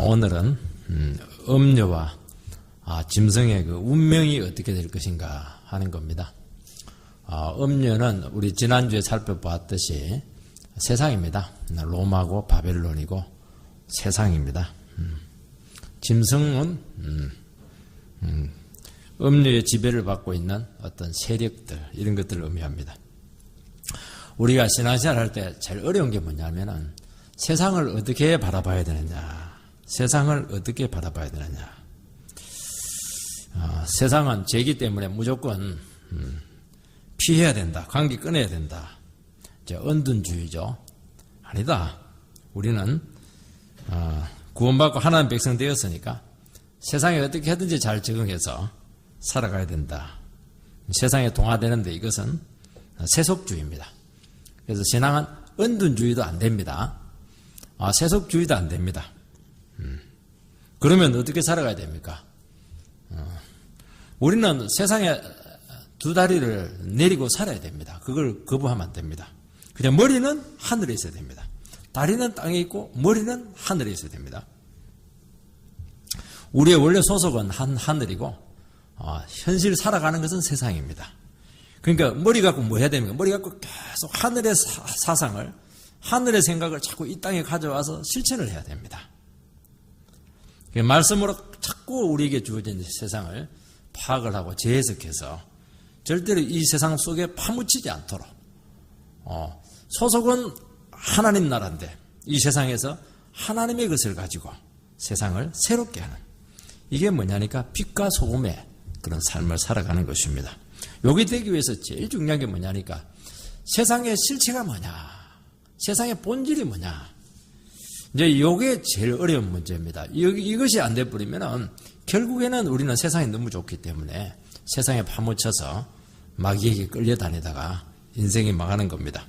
오늘은 음녀와 짐승의 그 운명이 어떻게 될 것인가 하는 겁니다. 음녀는 우리 지난주에 살펴보았듯이 세상입니다. 로마고 바벨론이고 세상입니다. 짐승은 음녀의 지배를 받고 있는 어떤 세력들, 이런 것들을 의미합니다. 우리가 신앙생활 할 때 제일 어려운 게 뭐냐면은 세상을 어떻게 바라봐야 되느냐, 세상을 어떻게 바라봐야 되느냐. 세상은 죄이기 때문에 무조건 피해야 된다, 관계 끊어야 된다. 은둔주의죠. 아니다. 우리는 구원받고 하나님 백성 되었으니까 세상에 어떻게 하든지 잘 적응해서 살아가야 된다. 세상에 동화되는데 이것은 세속주의입니다. 그래서 신앙은 은둔주의도 안 됩니다. 세속주의도 안 됩니다. 그러면 어떻게 살아가야 됩니까? 우리는 세상에 두 다리를 내리고 살아야 됩니다. 그걸 거부하면 안 됩니다. 그냥 머리는 하늘에 있어야 됩니다. 다리는 땅에 있고 머리는 하늘에 있어야 됩니다. 우리의 원래 소속은 하늘이고 현실 살아가는 것은 세상입니다. 그러니까 머리 갖고 뭐 해야 됩니까? 머리 갖고 계속 하늘의 사상을, 하늘의 생각을 자꾸 이 땅에 가져와서 실천을 해야 됩니다. 말씀으로 자꾸 우리에게 주어진 세상을 파악을 하고 재해석해서 절대로 이 세상 속에 파묻히지 않도록, 소속은 하나님 나라인데 이 세상에서 하나님의 것을 가지고 세상을 새롭게 하는, 이게 뭐냐니까 빛과 소금의 그런 삶을 살아가는 것입니다. 여기 되기 위해서 제일 중요한 게 뭐냐니까 세상의 실체가 뭐냐, 세상의 본질이 뭐냐. 이제 이게 제일 어려운 문제입니다. 이것이 안 돼버리면은 결국에는 우리는 세상이 너무 좋기 때문에 세상에 파묻혀서 마귀에게 끌려다니다가 인생이 망하는 겁니다.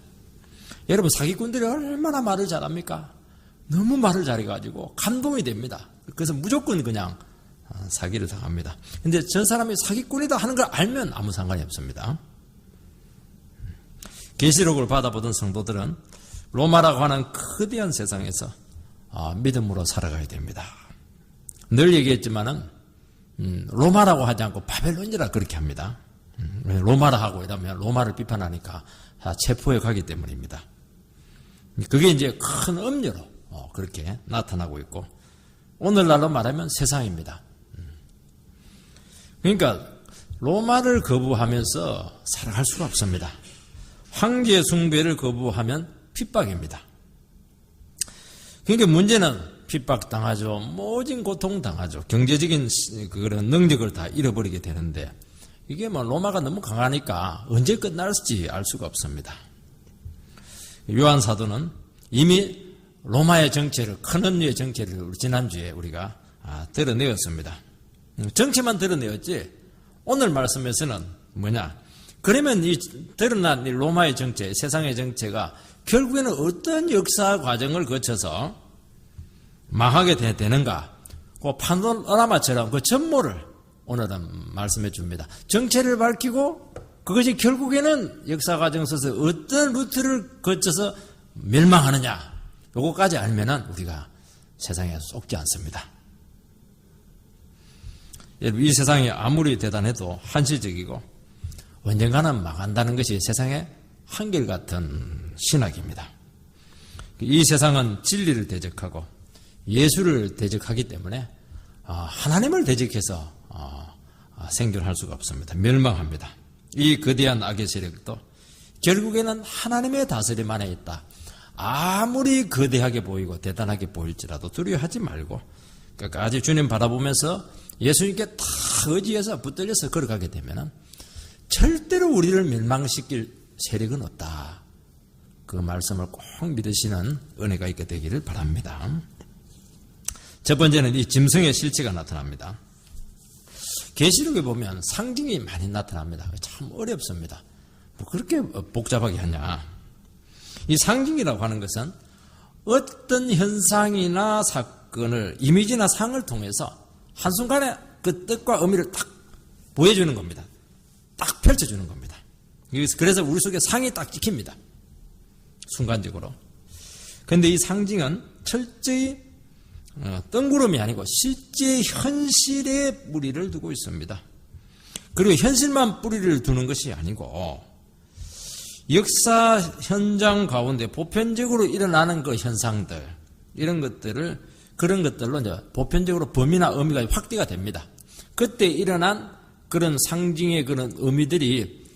여러분, 사기꾼들이 얼마나 말을 잘합니까? 너무 말을 잘해가지고 감동이 됩니다. 그래서 무조건 그냥 사기를 당합니다. 근데 저 사람이 사기꾼이다 하는 걸 알면 아무 상관이 없습니다. 계시록을 받아보던 성도들은 로마라고 하는 거대한 세상에서 믿음으로 살아가야 됩니다. 늘 얘기했지만은 로마라고 하지 않고 바벨론이라 그렇게 합니다. 로마라 하고 이러면 로마를 비판하니까 체포해 가기 때문입니다. 그게 이제 큰 음료로 그렇게 나타나고 있고, 오늘날로 말하면 세상입니다. 그러니까 로마를 거부하면서 살아갈 수가 없습니다. 황제 숭배를 거부하면 핍박입니다. 그러니까 문제는 핍박당하죠. 모진 고통당하죠. 경제적인 그런 능력을 다 잃어버리게 되는데, 이게 뭐 로마가 너무 강하니까 언제 끝날지 알 수가 없습니다. 요한 사도는 이미 로마의 정체를, 큰 음료의 정체를 지난주에 우리가 드러내었습니다. 정체만 드러내었지 오늘 말씀에서는 뭐냐, 그러면 이 드러난 이 로마의 정체, 세상의 정체가 결국에는 어떤 역사 과정을 거쳐서 망하게 되는가, 그 파노라마처럼 그 전모를 오늘은 말씀해 줍니다. 정체를 밝히고 그것이 결국에는 역사 과정 속에서 어떤 루트를 거쳐서 멸망하느냐, 요거까지 알면은 우리가 세상에 속지 않습니다. 이 세상이 아무리 대단해도 한시적이고 언젠가는 망한다는 것이 세상의 한결같은 신학입니다. 이 세상은 진리를 대적하고 예수를 대적하기 때문에 하나님을 대적해서 생존할 수가 없습니다. 멸망합니다. 이 거대한 악의 세력도 결국에는 하나님의 다스림 안에 있다. 아무리 거대하게 보이고 대단하게 보일지라도 두려워하지 말고 끝까지 주님 바라보면서 예수님께 다 의지해서 붙들려서 걸어가게 되면 절대로 우리를 멸망시킬 세력은 없다. 그 말씀을 꼭 믿으시는 은혜가 있게 되기를 바랍니다. 첫 번째는 이 짐승의 실체가 나타납니다. 계시록에 보면 상징이 많이 나타납니다. 참 어렵습니다. 뭐 그렇게 복잡하게 하냐. 이 상징이라고 하는 것은 어떤 현상이나 사건을 이미지나 상을 통해서 한순간에 그 뜻과 의미를 딱 보여주는 겁니다. 딱 펼쳐주는 겁니다. 그래서 우리 속에 상이 딱 찍힙니다. 순간적으로. 그런데 이 상징은 철저히 뜬구름이 아니고 실제 현실에 뿌리를 두고 있습니다. 그리고 현실만 뿌리를 두는 것이 아니고 역사 현장 가운데 보편적으로 일어나는 그 현상들, 이런 것들을, 그런 것들로 이제 보편적으로 범위나 의미가 확대가 됩니다. 그때 일어난 그런 상징의 그런 의미들이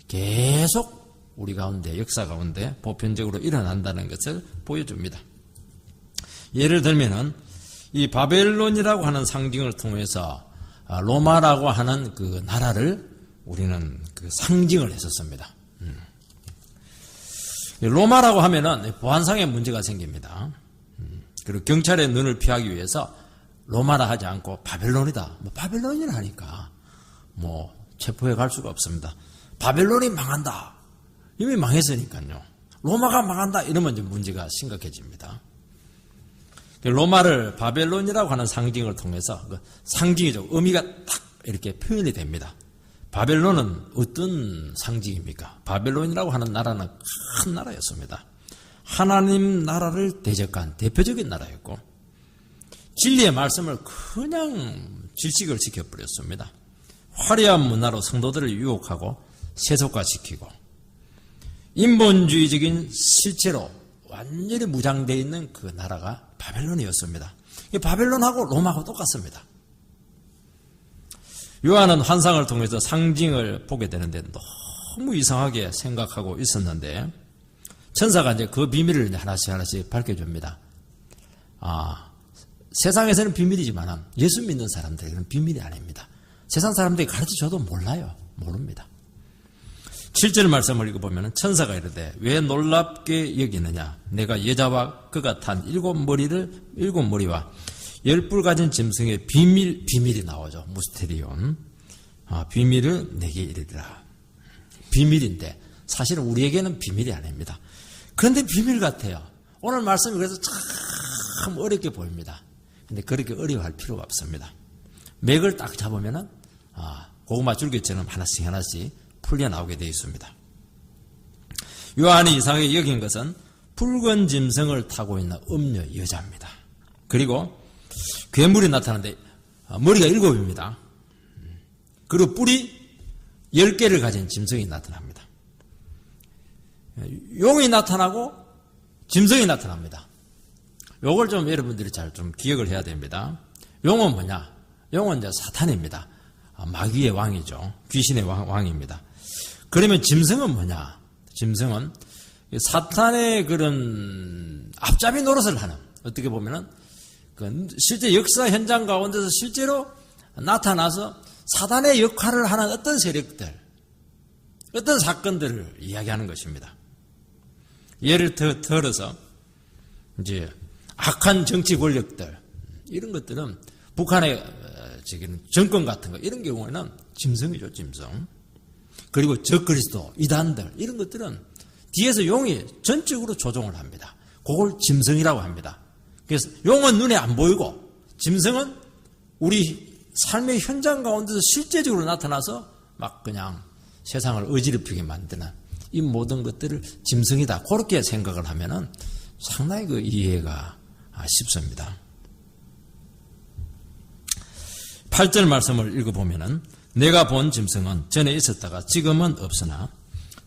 계속 우리 가운데, 역사 가운데 보편적으로 일어난다는 것을 보여줍니다. 예를 들면은 이 바벨론이라고 하는 상징을 통해서 로마라고 하는 그 나라를 우리는 그 상징을 했었습니다. 로마라고 하면은 보안상의 문제가 생깁니다. 그리고 경찰의 눈을 피하기 위해서 로마라 하지 않고 바벨론이다. 바벨론이라 하니까 체포해 갈 수가 없습니다. 바벨론이 망한다. 이미 망했으니까요. 로마가 망한다. 이러면 이제 문제가 심각해집니다. 로마를 바벨론이라고 하는 상징을 통해서 그 상징이죠. 의미가 딱 이렇게 표현이 됩니다. 바벨론은 어떤 상징입니까? 바벨론이라고 하는 나라는 큰 나라였습니다. 하나님 나라를 대적한 대표적인 나라였고 진리의 말씀을 그냥 질식을 시켜버렸습니다. 화려한 문화로 성도들을 유혹하고 세속화시키고 인본주의적인 실체로 완전히 무장되어 있는 그 나라가 바벨론이었습니다. 바벨론하고 로마하고 똑같습니다. 요한은 환상을 통해서 상징을 보게 되는데 너무 이상하게 생각하고 있었는데 천사가 이제 그 비밀을 하나씩 밝혀줍니다. 세상에서는 비밀이지만 예수 믿는 사람들에게는 비밀이 아닙니다. 세상 사람들이 가르쳐줘도 몰라요. 모릅니다. 7절 말씀을 읽어보면 천사가 이르되 왜 놀랍게 여기느냐 내가 여자와 그가 탄 7머리와 10뿔 가진 짐승의 비밀이 나오죠. 무스테리온. 비밀을 내게 이르리라. 비밀인데 사실은 우리에게는 비밀이 아닙니다. 그런데 비밀 같아요. 오늘 말씀이 그래서 참 어렵게 보입니다. 근데 그렇게 어려워할 필요가 없습니다. 맥을 딱 잡으면은 고구마 줄기처럼 하나씩 풀려 나오게 되어 있습니다. 요한이 이상하게 여긴 것은 붉은 짐승을 타고 있는 음녀 여자입니다. 그리고 괴물이 나타나는데 머리가 7입니다. 그리고 뿔이 10개를 가진 짐승이 나타납니다. 용이 나타나고 짐승이 나타납니다. 요걸 좀 여러분들이 잘 좀 기억을 해야 됩니다. 용은 뭐냐? 용은 이제 사탄입니다. 마귀의 왕이죠. 귀신의 왕입니다. 그러면 짐승은 뭐냐? 짐승은 사탄의 그런 앞잡이 노릇을 하는, 어떻게 보면은 실제 역사 현장 가운데서 실제로 나타나서 사탄의 역할을 하는 어떤 세력들, 어떤 사건들을 이야기하는 것입니다. 예를 들어서 이제 악한 정치 권력들, 이런 것들은 북한의 지금 정권 같은 거, 이런 경우에는 짐승이죠, 짐승. 그리고 적그리스도, 이단들, 이런 것들은 뒤에서 용이 전적으로 조종을 합니다. 그걸 짐승이라고 합니다. 그래서 용은 눈에 안 보이고 짐승은 우리 삶의 현장 가운데서 실제적으로 나타나서 막 그냥 세상을 어지럽히게 만드는 이 모든 것들을 짐승이다. 그렇게 생각을 하면은 상당히 그 이해가 쉽습니다. 8절 말씀을 읽어보면은 내가 본 짐승은 전에 있었다가 지금은 없으나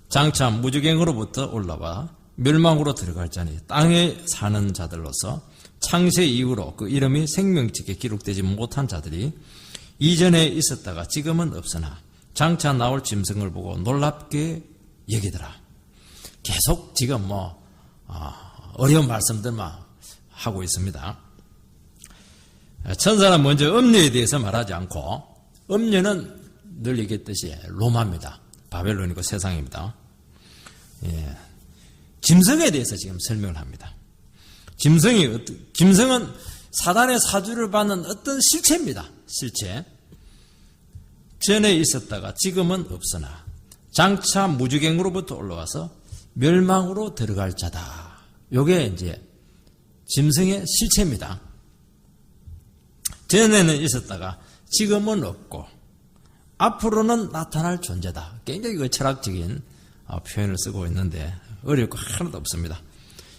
장차 무주갱으로부터 올라와 멸망으로 들어갈 자니 땅에 사는 자들로서 창세 이후로 그 이름이 생명책에 기록되지 못한 자들이 이전에 있었다가 지금은 없으나 장차 나올 짐승을 보고 놀랍게 여기더라. 계속 지금 어려운 말씀들만 하고 있습니다. 천사는 먼저 음녀에 대해서 말하지 않고, 음녀는 늘 얘기했듯이 로마입니다. 바벨론이고 세상입니다. 짐승에 대해서 지금 설명을 합니다. 짐승은 사단의 사주를 받는 어떤 실체입니다. 실체. 전에 있었다가 지금은 없으나 장차 무주갱으로부터 올라와서 멸망으로 들어갈 자다. 요게 이제 짐승의 실체입니다. 전에는 있었다가 지금은 없고 앞으로는 나타날 존재다. 굉장히 그 철학적인 표현을 쓰고 있는데 어려울 거 하나도 없습니다.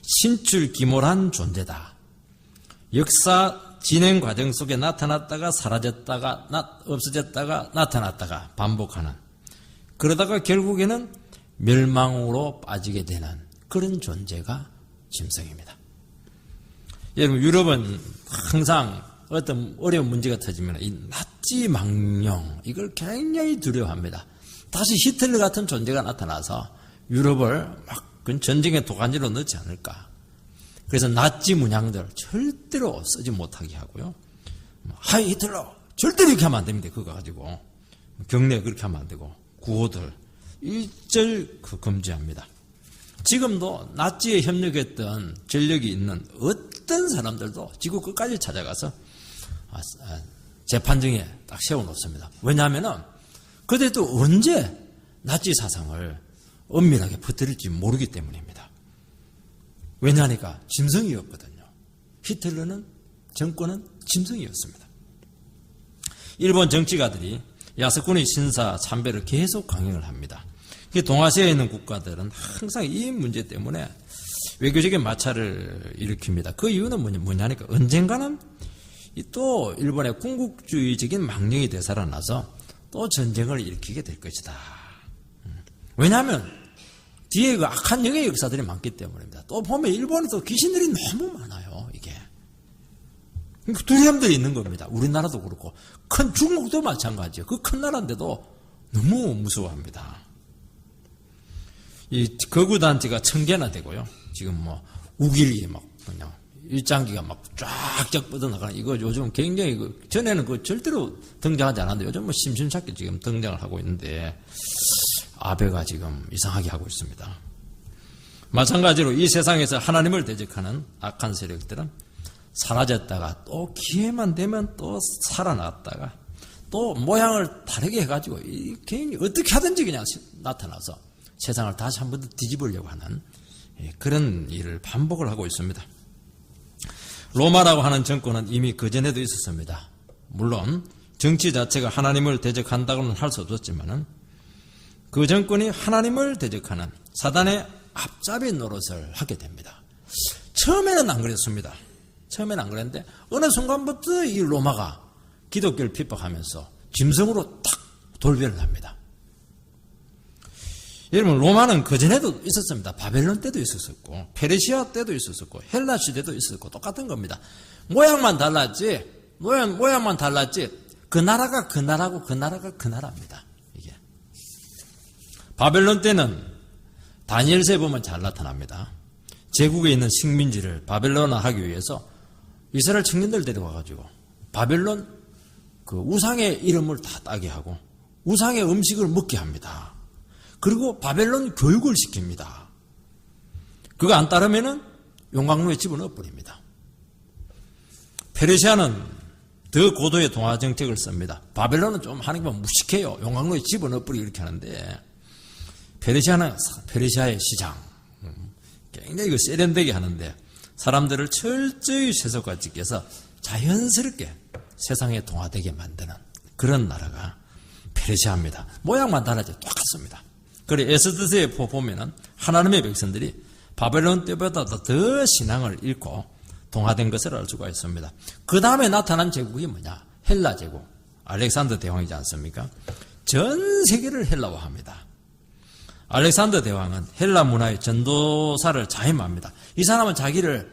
신출기몰한 존재다. 역사 진행 과정 속에 나타났다가 사라졌다가 없어졌다가 나타났다가 반복하는, 그러다가 결국에는 멸망으로 빠지게 되는 그런 존재가 짐승입니다. 여러분, 유럽은 항상 어떤 어려운 문제가 터지면 이 나치 망령, 이걸 굉장히 두려워합니다. 다시 히틀러 같은 존재가 나타나서 유럽을 막 전쟁의 도가니로 넣지 않을까. 그래서 나치 문양들 절대로 쓰지 못하게 하고요. 하이 히틀러! 절대로 이렇게 하면 안 됩니다. 그거 가지고. 경례 그렇게 하면 안 되고. 구호들 일절 금지합니다. 지금도 나치에 협력했던 전력이 있는 어떤 사람들도 지구 끝까지 찾아가서 재판정에 딱 세워놓습니다. 왜냐하면은 그때도 언제 나치 사상을 엄밀하게 퍼뜨릴지 모르기 때문입니다. 왜냐하니까 짐승이었거든요. 히틀러는, 정권은 짐승이었습니다. 일본 정치가들이 야스쿠니 신사 참배를 계속 강행을 합니다. 동아시아에 있는 국가들은 항상 이 문제 때문에 외교적인 마찰을 일으킵니다. 그 이유는 뭐냐니까 언젠가는 또 일본의 군국주의적인 망령이 되살아나서 또 전쟁을 일으키게 될 것이다. 왜냐하면 뒤에 그 악한 영의 역사들이 많기 때문입니다. 또 보면 일본에도 귀신들이 너무 많아요. 이게 두려움들이 있는 겁니다. 우리나라도 그렇고 큰 중국도 마찬가지예요. 그 큰 나라인데도 너무 무서워합니다. 이 거구단지가 1000개나 되고요. 지금 뭐 우길이 막 그냥 일장기가 막 쫙쫙 뻗어나가는, 이거 요즘 굉장히 전에는 그 절대로 등장하지 않았는데 요즘 뭐 심심찮게 지금 등장을 하고 있는데 아베가 지금 이상하게 하고 있습니다. 마찬가지로 이 세상에서 하나님을 대적하는 악한 세력들은 사라졌다가 또 기회만 되면 또 살아났다가 또 모양을 다르게 해가지고 괜히 어떻게 하든지 그냥 나타나서 세상을 다시 한 번 더 뒤집으려고 하는 그런 일을 반복을 하고 있습니다. 로마라고 하는 정권은 이미 그전에도 있었습니다. 물론 정치 자체가 하나님을 대적한다고는 할 수 없었지만은 그 정권이 하나님을 대적하는 사단의 앞잡이 노릇을 하게 됩니다. 처음에는 안 그랬습니다. 처음에는 안 그랬는데 어느 순간부터 이 로마가 기독교를 핍박하면서 짐승으로 탁 돌변을 합니다. 여러분, 로마는 그전에도 있었습니다. 바벨론 때도 있었었고 페르시아 때도 있었었고 헬라 시대도 있었고 똑같은 겁니다. 모양만 달랐지, 모양만 달랐지 그 나라가 그 나라고 그 나라가 그 나라입니다. 이게 바벨론 때는 다니엘서에 보면 잘 나타납니다. 제국에 있는 식민지를 바벨론화하기 위해서 이스라엘 청년들 데려와가지고 바벨론 그 우상의 이름을 다 따게 하고 우상의 음식을 먹게 합니다. 그리고 바벨론 교육을 시킵니다. 그거 안 따르면은 용광로에 집어넣어 버립니다. 페르시아는 더 고도의 동화 정책을 씁니다. 바벨론은 좀 하는 게 무식해요. 용광로에 집어넣어 버리고 이렇게 하는데 페르시아는 페르시아의 시장 굉장히 그 세련되게 하는데 사람들을 철저히 세속화시켜서 자연스럽게 세상에 동화되게 만드는 그런 나라가 페르시아입니다. 모양만 달라져 똑같습니다. 그래 에스더서에 보면은 하나님의 백성들이 바벨론 때보다 더 신앙을 잃고 동화된 것을 알 수가 있습니다. 그 다음에 나타난 제국이 뭐냐? 헬라 제국. 알렉산더 대왕이지 않습니까? 전 세계를 헬라화합니다. 알렉산더 대왕은 헬라 문화의 전도사를 자임합니다. 이 사람은 자기를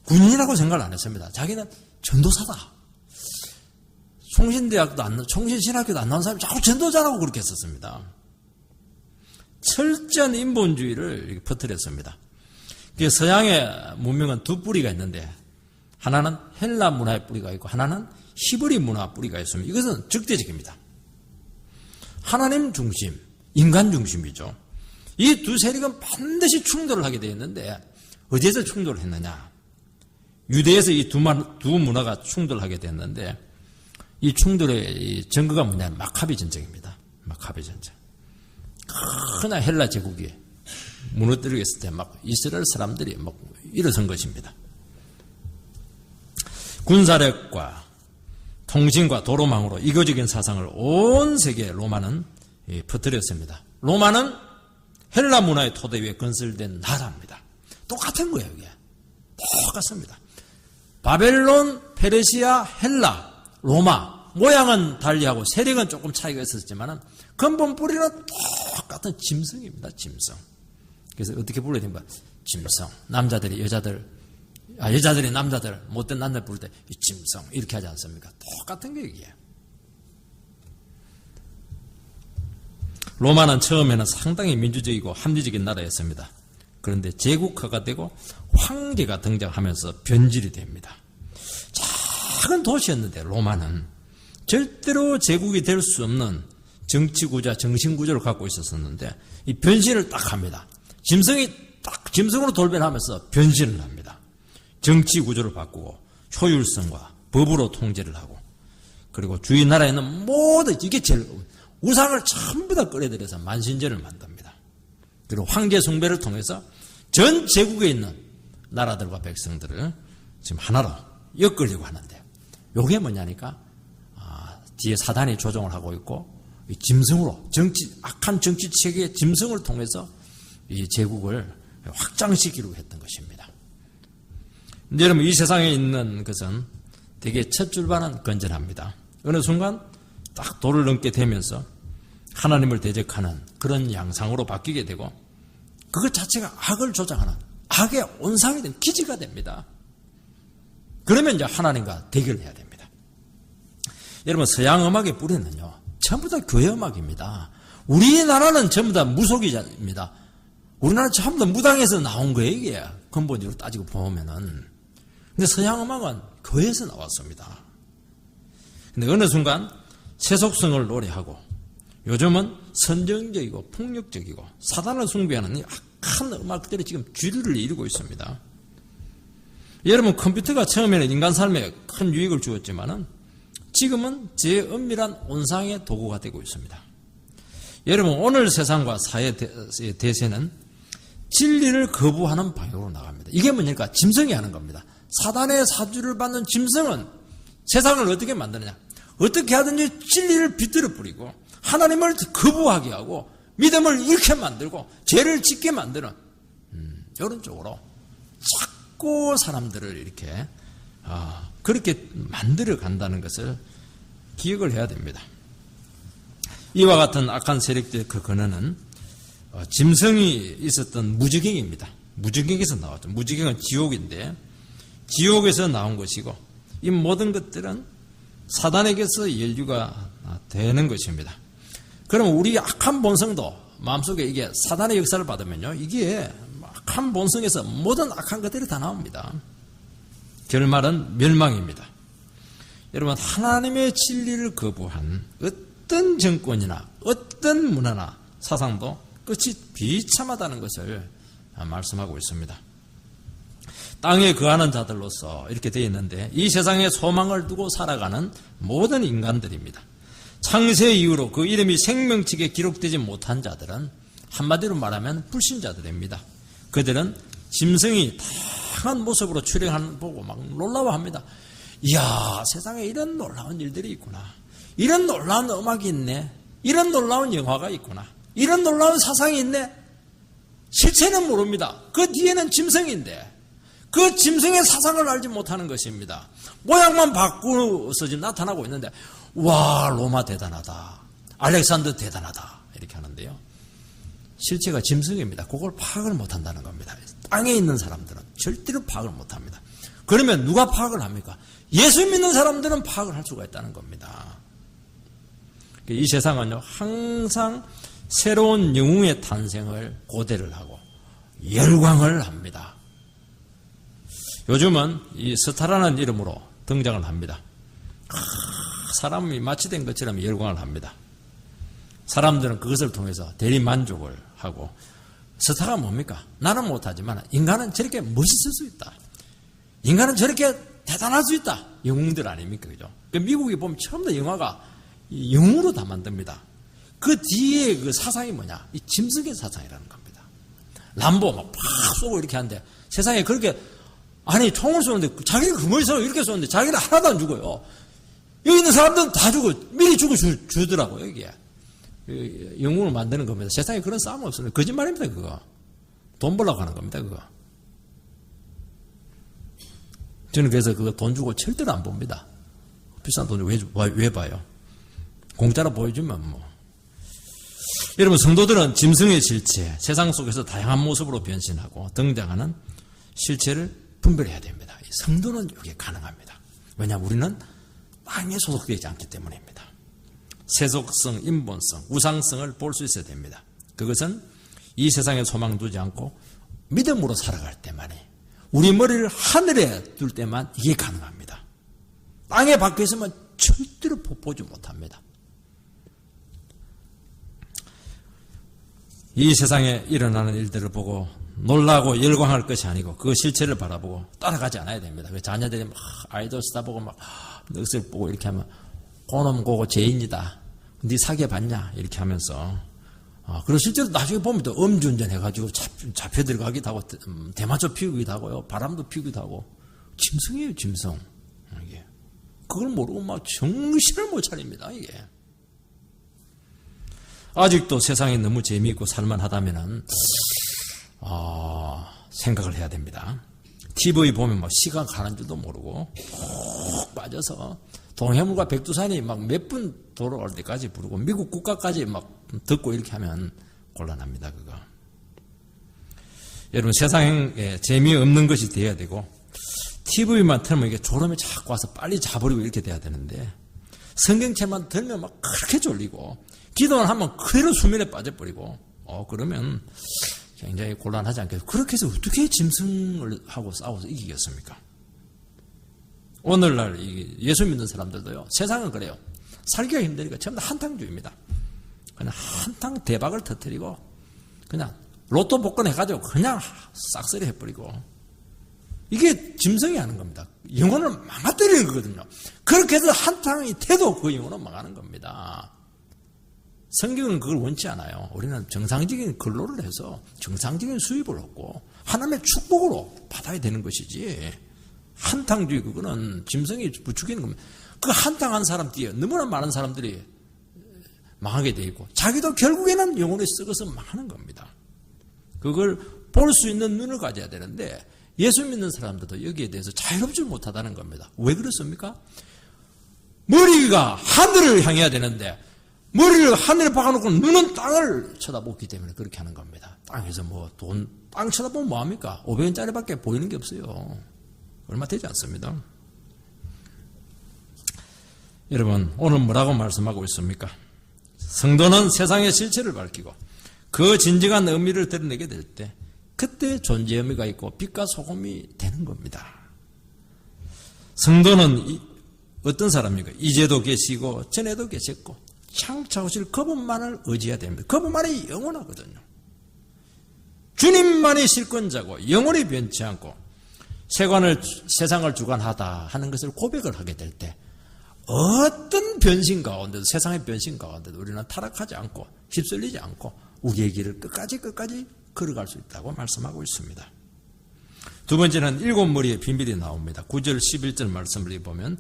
군인이라고 생각을 안 했습니다. 자기는 전도사다. 총신신학교도 안 나온 사람이 자꾸 전도자라고 그렇게 했었습니다. 철저한 인본주의를 퍼뜨렸습니다. 서양의 문명은 두 뿌리가 있는데 하나는 헬라 문화의 뿌리가 있고 하나는 히브리 문화 뿌리가 있습니다. 이것은 적대적입니다. 하나님 중심, 인간 중심이죠. 이 두 세력은 반드시 충돌을 하게 되어 있는데 어디에서 충돌을 했느냐? 유대에서 이 두 문화가 충돌하게 됐는데 이 충돌의 증거가 뭐냐면 마카비 전쟁입니다. 마카비 전쟁. 그냥 헬라 제국이 무너뜨리게 했을 때 막 이스라엘 사람들이 막 일어선 것입니다. 군사력과 통신과 도로망으로 이거적인 사상을 온 세계에 로마는 퍼뜨렸습니다. 로마는 헬라 문화의 토대 위에 건설된 나라입니다. 똑같은 거예요, 이게. 똑같습니다. 바벨론, 페르시아, 헬라, 로마 모양은 달리하고 세력은 조금 차이가 있었지만 근본 뿌리는 똑같은 짐승입니다. 짐승. 그래서 어떻게 불러야 됩니까? 짐승. 남자들이 여자들이 남자들 못된 남자 부를 때 짐승 이렇게 하지 않습니까? 똑같은 게 이게. 로마는 처음에는 상당히 민주적이고 합리적인 나라였습니다. 그런데 제국화가 되고 황제가 등장하면서 변질이 됩니다. 작은 도시였는데 로마는 절대로 제국이 될 수 없는 정치구조, 정신구조를 갖고 있었는데 이 변신을 딱 합니다. 짐승이 딱 짐승으로 돌변하면서 변신을 합니다. 정치구조를 바꾸고 효율성과 법으로 통제를 하고 그리고 주위 나라에 있는 모든 이게 제일 우상을 전부 다 끌어들여서 만신제를 만듭니다. 그리고 황제 숭배를 통해서 전 제국에 있는 나라들과 백성들을 지금 하나로 엮으려고 하는데 이게 뭐냐니까 뒤에 사단이 조종을 하고 있고 이 짐승으로 악한 정치 체계의 짐승을 통해서 이 제국을 확장시키려고 했던 것입니다. 근데 여러분 이 세상에 있는 것은 되게 첫 출발은 건전합니다. 어느 순간 딱 도를 넘게 되면서 하나님을 대적하는 그런 양상으로 바뀌게 되고 그것 자체가 악을 조장하는 악의 온상이 된 기지가 됩니다. 그러면 이제 하나님과 대결을 해야 됩니다. 여러분 서양 음악의 뿌리는요 전부 다 교회 음악입니다. 우리나라는 전부 다 무속이입니다. 우리나라는 전부 다 무당에서 나온 거예요 이게 근본적으로 따지고 보면은. 근데 서양 음악은 교회에서 나왔습니다. 근데 어느 순간 세속성을 노래하고 요즘은 선정적이고 폭력적이고 사단을 숭배하는 악한 음악들이 지금 주류를 이루고 있습니다. 여러분 컴퓨터가 처음에는 인간 삶에 큰 유익을 주었지만은 지금은 제 은밀한 온상의 도구가 되고 있습니다. 여러분 오늘 세상과 사회 대세는 진리를 거부하는 방향으로 나갑니다. 이게 뭐냐니까 짐승이 하는 겁니다. 사단의 사주를 받는 짐승은 세상을 어떻게 만드느냐 어떻게 하든지 진리를 비틀어 뿌리고 하나님을 거부하게 하고 믿음을 잃게 만들고 죄를 짓게 만드는 이런 쪽으로 자꾸 사람들을 이렇게 그렇게 만들어 간다는 것을 기억을 해야 됩니다. 이와 같은 악한 세력들의 그 근원은 짐승이 있었던 무지경입니다. 무지경에서 나왔죠. 무지경은 지옥인데 지옥에서 나온 것이고 이 모든 것들은 사단에게서 연류가 되는 것입니다. 그럼 우리 악한 본성도 마음속에 이게 사단의 역사를 받으면요 이게 악한 본성에서 모든 악한 것들이 다 나옵니다. 결말은 멸망입니다. 여러분 하나님의 진리를 거부한 어떤 정권이나 어떤 문화나 사상도 끝이 비참하다는 것을 말씀하고 있습니다. 땅에 거하는 자들로서 이렇게 되어 있는데 이 세상에 소망을 두고 살아가는 모든 인간들입니다. 창세 이후로 그 이름이 생명책에 기록되지 못한 자들은 한마디로 말하면 불신자들입니다. 그들은 짐승이 다양한 모습으로 출현하는 보고 막 놀라워합니다. 이야 세상에 이런 놀라운 일들이 있구나. 이런 놀라운 음악이 있네. 이런 놀라운 영화가 있구나. 이런 놀라운 사상이 있네. 실체는 모릅니다. 그 뒤에는 짐승인데 그 짐승의 사상을 알지 못하는 것입니다. 모양만 바꾸어서 지금 나타나고 있는데 와 로마 대단하다. 알렉산더 대단하다. 이렇게 하는데요. 실체가 짐승입니다. 그걸 파악을 못한다는 겁니다. 땅에 있는 사람들은 절대로 파악을 못합니다. 그러면 누가 파악을 합니까? 예수 믿는 사람들은 파악을 할 수가 있다는 겁니다. 이 세상은요 항상 새로운 영웅의 탄생을 고대를 하고 열광을 합니다. 요즘은 이 스타라는 이름으로 등장을 합니다. 사람이 마취된 것처럼 열광을 합니다. 사람들은 그것을 통해서 대리 만족을 하고 스타가 뭡니까? 나는 못하지만 인간은 저렇게 멋있을 수 있다. 인간은 저렇게 대단할 수 있다. 영웅들 아닙니까? 그죠? 미국에 보면 처음부터 영화가 영웅으로 다 만듭니다. 그 뒤에 그 사상이 뭐냐? 이 짐승의 사상이라는 겁니다. 람보 막 팍 쏘고 이렇게 하는데 세상에 그렇게 아니 총을 쏘는데 자기가 그걸 쏘고 이렇게 쏘는데 자기는 하나도 안 죽어요. 여기 있는 사람들은 다 죽어. 미리 죽어주더라고요 이게. 영웅을 만드는 겁니다. 세상에 그런 싸움 없어요. 거짓말입니다 그거. 돈 벌려고 하는 겁니다 그거. 저는 그래서 그거 돈 주고 절대로 안 봅니다. 비싼 돈 주고 왜 봐요? 공짜로 보여주면 뭐. 여러분, 성도들은 짐승의 실체, 세상 속에서 다양한 모습으로 변신하고 등장하는 실체를 분별해야 됩니다. 성도는 이게 가능합니다. 왜냐하면 우리는 땅에 소속되지 않기 때문입니다. 세속성, 인본성, 우상성을 볼 수 있어야 됩니다. 그것은 이 세상에 소망 두지 않고 믿음으로 살아갈 때만이, 우리 머리를 하늘에 둘 때만 이게 가능합니다. 땅에 박혀 있으면 절대로 보지 못합니다. 이 세상에 일어나는 일들을 보고 놀라고 열광할 것이 아니고 그 실체를 바라보고 따라가지 않아야 됩니다. 자녀들이 막 아이돌 스타 보고 막 넋을 보고 이렇게 하면 고놈 고고 죄인이다. 네 사기에 봤냐? 이렇게 하면서 그리고 실제로 나중에 보면 또 음주운전 해가지고 잡혀 들어가기도 하고 대마초 피우기도 하고요. 바람도 피우기도 하고. 짐승이에요, 짐승. 이게. 그걸 모르고 막 정신을 못 차립니다, 이게. 아직도 세상이 너무 재미있고 살만하다면은, 생각을 해야 됩니다. TV 보면 막 시간 가는 줄도 모르고, 푹 빠져서, 동해물과 백두산이 막 몇 분 돌아올 때까지 부르고, 미국 국가까지 막 듣고 이렇게 하면 곤란합니다, 그거. 여러분, 세상에 재미없는 것이 돼야 되고, TV만 틀면 이게 졸음이 자꾸 와서 빨리 자버리고 이렇게 돼야 되는데, 성경책만 들면 막 그렇게 졸리고, 기도를 하면 그대로 수면에 빠져버리고, 그러면 굉장히 곤란하지 않겠어요? 그렇게 해서 어떻게 짐승을 하고 싸워서 이기겠습니까? 오늘날 예수 믿는 사람들도요, 세상은 그래요. 살기가 힘드니까 전부 다 한탕주의입니다. 그냥 한탕 대박을 터뜨리고, 그냥 로또 복권 해가지고 그냥 싹쓸이 해버리고, 이게 짐승이 하는 겁니다. 영혼을 망가뜨리는 거거든요. 그렇게 해서 한탕이 돼도 그 영혼은 망하는 겁니다. 성경은 그걸 원치 않아요. 우리는 정상적인 근로를 해서 정상적인 수입을 얻고 하나님의 축복으로 받아야 되는 것이지, 한탕주의, 그거는 짐승이 부추기는 겁니다. 그 한탕한 사람 뒤에 너무나 많은 사람들이 망하게 돼 있고, 자기도 결국에는 영혼이 썩어서 망하는 겁니다. 그걸 볼 수 있는 눈을 가져야 되는데, 예수 믿는 사람들도 여기에 대해서 자유롭지 못하다는 겁니다. 왜 그렇습니까? 머리가 하늘을 향해야 되는데 머리를 하늘에 박아놓고 눈은 땅을 쳐다보기 때문에 그렇게 하는 겁니다. 땅에서 땅 쳐다보면 뭐합니까? 500원짜리밖에 보이는 게 없어요. 얼마 되지 않습니다. 여러분, 오늘 뭐라고 말씀하고 있습니까? 성도는 세상의 실체를 밝히고 그 진정한 의미를 드러내게 될 때, 그때 존재 의미가 있고 빛과 소금이 되는 겁니다. 성도는 어떤 사람입니까? 이제도 계시고 전에도 계셨고 장차 오실 그분만을 의지해야 됩니다. 그분만이 영원하거든요. 주님만이 실권자고 영원히 변치 않고 세상을 주관하다 하는 것을 고백을 하게 될 때, 어떤 변신 가운데도, 세상의 변신 가운데도 우리는 타락하지 않고 휩쓸리지 않고 우리의 길을 끝까지 걸어갈 수 있다고 말씀하고 있습니다. 두 번째는 일곱 머리의 비밀이 나옵니다. 9절 11절 말씀을 보면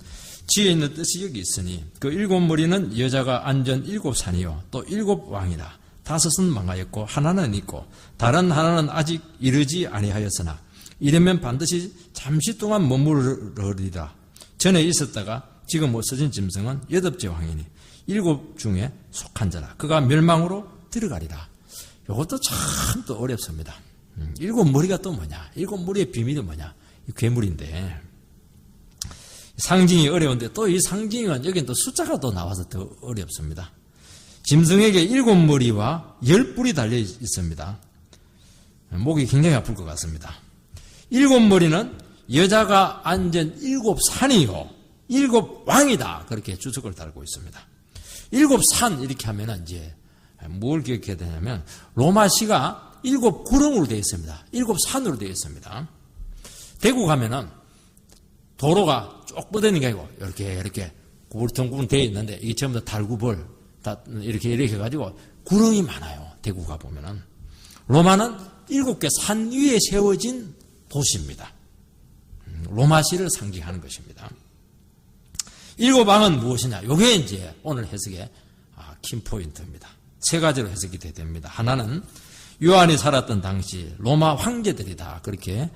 지혜 있는 뜻이 여기 있으니 그 일곱 머리는 여자가 앉은 일곱 산이요 또 일곱 왕이라. 다섯은 망하였고 하나는 있고 다른 하나는 아직 이르지 아니하였으나 이르면 반드시 잠시 동안 머무르리라. 전에 있었다가 지금 없어진 짐승은 여덟째 왕이니 일곱 중에 속한 자라. 그가 멸망으로 들어가리라. 이것도 참 또 어렵습니다. 일곱 머리가 또 뭐냐? 일곱 머리의 비밀이 뭐냐? 이 괴물인데, 상징이 어려운데 또 이 상징은 여긴 또 숫자가 또 나와서 더 어렵습니다. 짐승에게 일곱 머리와 열 뿔이 달려 있습니다. 목이 굉장히 아플 것 같습니다. 일곱 머리는 여자가 앉은 일곱 산이요 일곱 왕이다, 그렇게 주석을 달고 있습니다. 일곱 산 이렇게 하면은 이제 뭘 기억해야 되냐면, 로마시가 일곱 구렁으로 되어 있습니다. 일곱 산으로 되어 있습니다. 대구 가면은 도로가 쭉 뻗어있는 게 아니고 이렇게 구불텅구불 되어 있는데, 이게 전부 다 달구벌 다 이렇게 해가지고 구렁이 많아요. 대구 가 보면은. 로마는 일곱 개 산 위에 세워진 도시입니다. 로마시를 상징하는 것입니다. 일곱 왕은 무엇이냐? 이게 이제 오늘 해석의 킴포인트입니다. 세 가지로 해석이 됩니다. 하나는 요한이 살았던 당시 로마 황제들이다, 그렇게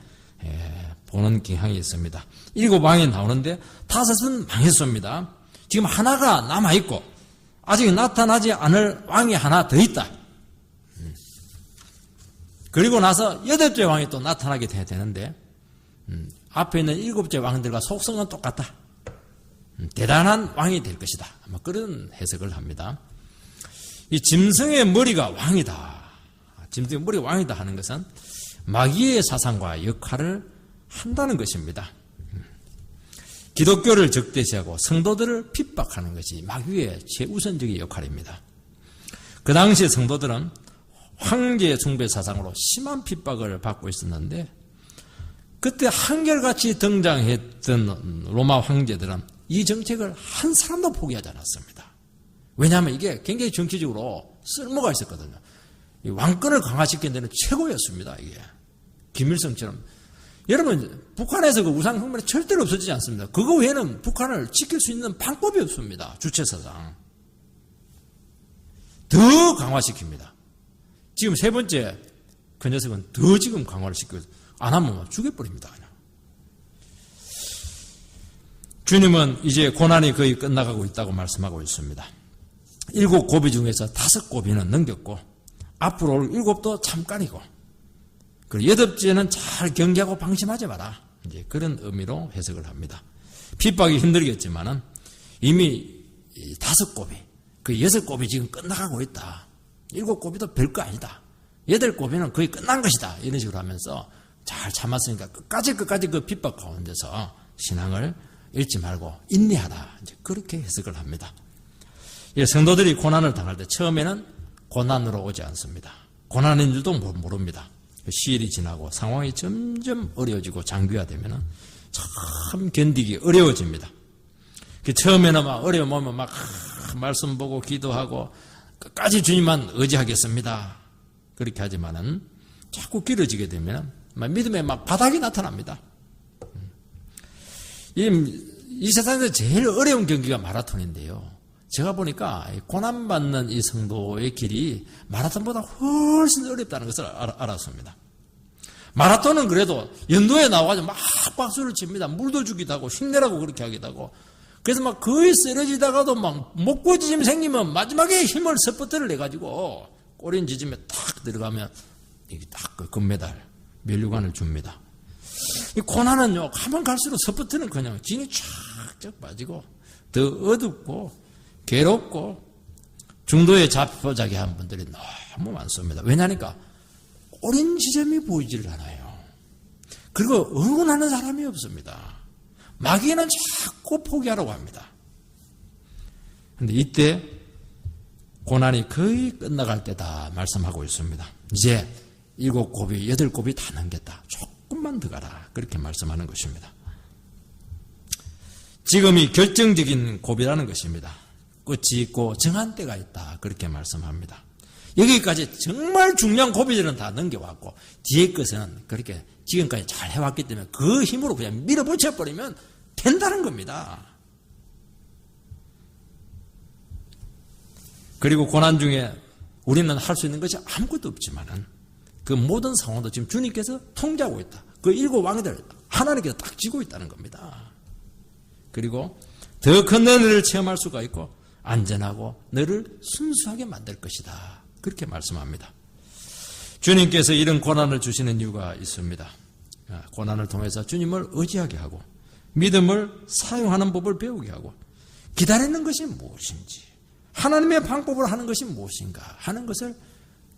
보는 경향이 있습니다. 7왕이 나오는데 5은 망했습니다. 지금 하나가 남아있고 아직 나타나지 않을 왕이 하나 더 있다. 그리고 나서 8째 왕이 또 나타나게 돼야 되는데 앞에 있는 7째 왕들과 속성은 똑같다. 대단한 왕이 될 것이다. 아마 그런 해석을 합니다. 이 짐승의 머리가 왕이다. 짐승의 머리가 왕이다 하는 것은 마귀의 사상과 역할을 한다는 것입니다. 기독교를 적대시하고 성도들을 핍박하는 것이 마귀의 최우선적인 역할입니다. 그 당시 성도들은 황제 숭배 사상으로 심한 핍박을 받고 있었는데 그때 한결같이 등장했던 로마 황제들은 이 정책을 한 사람도 포기하지 않았습니다. 왜냐하면 이게 굉장히 정치적으로 쓸모가 있었거든요. 이 왕권을 강화시키는 데는 최고였습니다. 이게 김일성처럼. 여러분 북한에서 그 우상 숭배는 절대로 없어지지 않습니다. 그거 외에는 북한을 지킬 수 있는 방법이 없습니다. 주체사상. 더 강화시킵니다. 지금 세 번째 그 녀석은 더 지금 강화를 시키고 안 하면 죽여버립니다. 그냥. 주님은 이제 고난이 거의 끝나가고 있다고 말씀하고 있습니다. 7고비 중에서 5고비는 넘겼고 앞으로 올 7도 잠깐이고 그리고 8째는 잘 경계하고 방심하지 마라. 이제 그런 의미로 해석을 합니다. 핍박이 힘들겠지만은 이미 5고비, 그 6고비 지금 끝나가고 있다. 7고비도 별거 아니다. 8고비는 거의 끝난 것이다. 이런 식으로 하면서 잘 참았으니까 끝까지 그 핍박 가운데서 신앙을 잃지 말고 인내하라. 이제 그렇게 해석을 합니다. 성도들이 고난을 당할 때 처음에는 고난으로 오지 않습니다. 고난인 줄도 모릅니다. 시일이 지나고 상황이 점점 어려워지고 장기화되면 참 견디기 어려워집니다. 처음에는 막 어려우면 막 말씀 보고 기도하고 끝까지 주님만 의지하겠습니다. 그렇게 하지만은 자꾸 길어지게 되면 믿음의 막 바닥이 나타납니다. 이 세상에서 제일 어려운 경기가 마라톤인데요. 제가 보니까 고난받는 이 성도의 길이 마라톤보다 훨씬 어렵다는 것을 알았습니다. 마라톤은 그래도 연도에 나와가지고 막 박수를 칩니다. 물도 주기도 하고 힘내라고 그렇게 하기도 하고 그래서 막 거의 쓰러지다가도 막 목구 지짐 생기면 마지막에 힘을 서포트를 내가지고 꼬린 지짐에 탁 들어가면 이게 딱 그 금메달 면류관을 줍니다. 이 고난은요 가면 갈수록 서포트는 그냥 진이 쫙쫙 빠지고 더 어둡고 괴롭고 중도에 자포자기 한 분들이 너무 많습니다. 왜냐니까 꼬린 지점이 보이지를 않아요. 그리고 응원하는 사람이 없습니다. 마귀는 자꾸 포기하라고 합니다. 그런데 이때 고난이 거의 끝나갈 때다 말씀하고 있습니다. 이제 7고비, 8고비 다 넘겼다. 조금만 더 가라. 그렇게 말씀하는 것입니다. 지금이 결정적인 고비라는 것입니다. 끝이 있고 정한 때가 있다. 그렇게 말씀합니다. 여기까지 정말 중요한 고비들은 다 넘겨왔고 뒤에 것은 그렇게 지금까지 잘 해왔기 때문에 그 힘으로 그냥 밀어붙여버리면 된다는 겁니다. 그리고 고난 중에 우리는 할 수 있는 것이 아무것도 없지만은 그 모든 상황도 지금 주님께서 통제하고 있다. 그 7왕들 하나님께서 딱 쥐고 있다는 겁니다. 그리고 더 큰 은혜를 체험할 수가 있고 안전하고 너를 순수하게 만들 것이다. 그렇게 말씀합니다. 주님께서 이런 고난을 주시는 이유가 있습니다. 고난을 통해서 주님을 의지하게 하고 믿음을 사용하는 법을 배우게 하고 기다리는 것이 무엇인지 하나님의 방법으로 하는 것이 무엇인가 하는 것을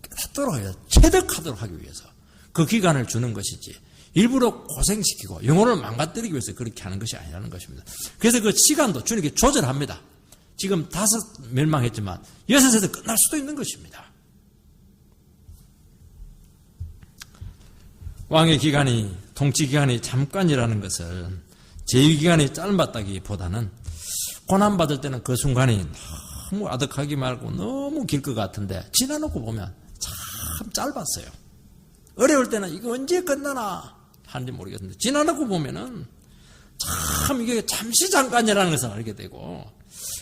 깨닫도록 해서 체득하도록 하기 위해서 그 기간을 주는 것이지 일부러 고생시키고 영혼을 망가뜨리기 위해서 그렇게 하는 것이 아니라는 것입니다. 그래서 그 시간도 주님께 조절합니다. 지금 5 멸망했지만 6에서 끝날 수도 있는 것입니다. 왕의 기간이 통치 기간이 잠깐이라는 것을 제위 기간이 짧았다기보다는 고난받을 때는 그 순간이 너무 아득하기 말고 너무 길 것 같은데 지나놓고 보면 참 짧았어요. 어려울 때는 이거 언제 끝나나 하는지 모르겠는데 지나놓고 보면은 참 이게 잠시 잠깐이라는 것을 알게 되고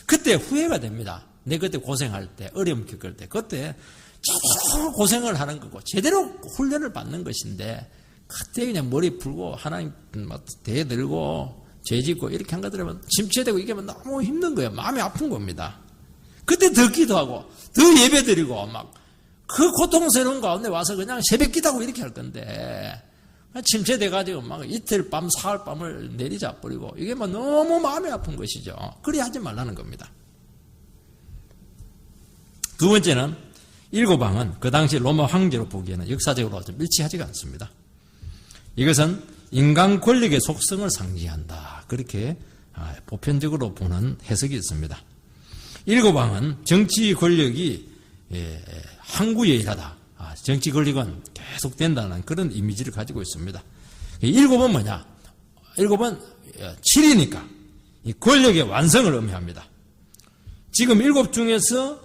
그때 후회가 됩니다. 내 그때 고생할 때 어려움 겪을 때 그때 제대로 고생을 하는 거고 제대로 훈련을 받는 것인데 그때 그냥 머리 풀고 하나님 막 대들고 죄짓고 이렇게 한 것들은 침체되고 이게 너무 힘든 거예요. 마음이 아픈 겁니다. 그때 더 기도하고 더 예배드리고 막 그 고통스러운 가운데 와서 그냥 새벽 기도하고 이렇게 할 건데 침체돼가지고 막 이틀 밤 사흘 밤을 내리자버리고 이게 뭐 너무 마음이 아픈 것이죠. 그리 하지 말라는 겁니다. 두 번째는 일곱 왕은 그 당시 로마 황제로 보기에는 역사적으로 좀 일치하지가 않습니다. 이것은 인간 권력의 속성을 상징한다. 그렇게 보편적으로 보는 해석이 있습니다. 일곱 왕은 정치 권력이 항구에 일하다. 정치 권력은 계속된다는 그런 이미지를 가지고 있습니다. 일곱은 뭐냐? 일곱은 7이니까 이 권력의 완성을 의미합니다. 지금 일곱 중에서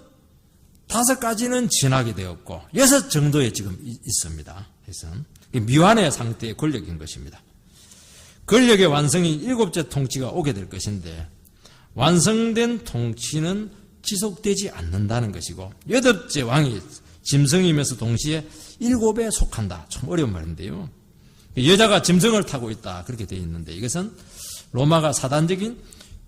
5가지는 지나게 되었고 6 정도에 지금 있습니다. 그래서 미완의 상태의 권력인 것입니다. 권력의 완성이 7째 통치가 오게 될 것인데 완성된 통치는 지속되지 않는다는 것이고 8째 왕이 짐승이면서 동시에 7에 속한다. 참 어려운 말인데요. 여자가 짐승을 타고 있다. 그렇게 되어 있는데 이것은 로마가 사단적인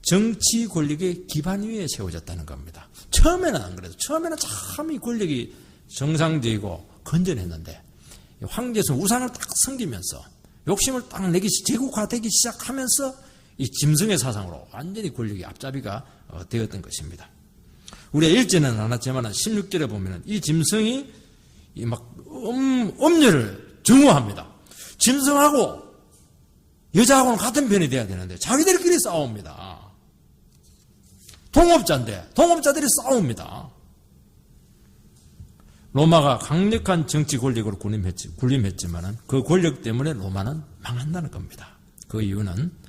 정치 권력의 기반 위에 세워졌다는 겁니다. 처음에는 안 그래도 처음에는 참 이 권력이 정상적이고 건전했는데 황제에서 우상을 딱 섬기면서 욕심을 딱 내기 제국화되기 시작하면서 이 짐승의 사상으로 완전히 권력이 앞잡이가 되었던 것입니다. 우리가 읽지는 않았지만 16절에 보면 이 짐승이 막 음녀를 증오합니다. 짐승하고 여자하고는 같은 편이 돼야 되는데 자기들끼리 싸웁니다. 동업자인데 동업자들이 싸웁니다. 로마가 강력한 정치 권력으로 군림했지만 그 권력 때문에 로마는 망한다는 겁니다. 그 이유는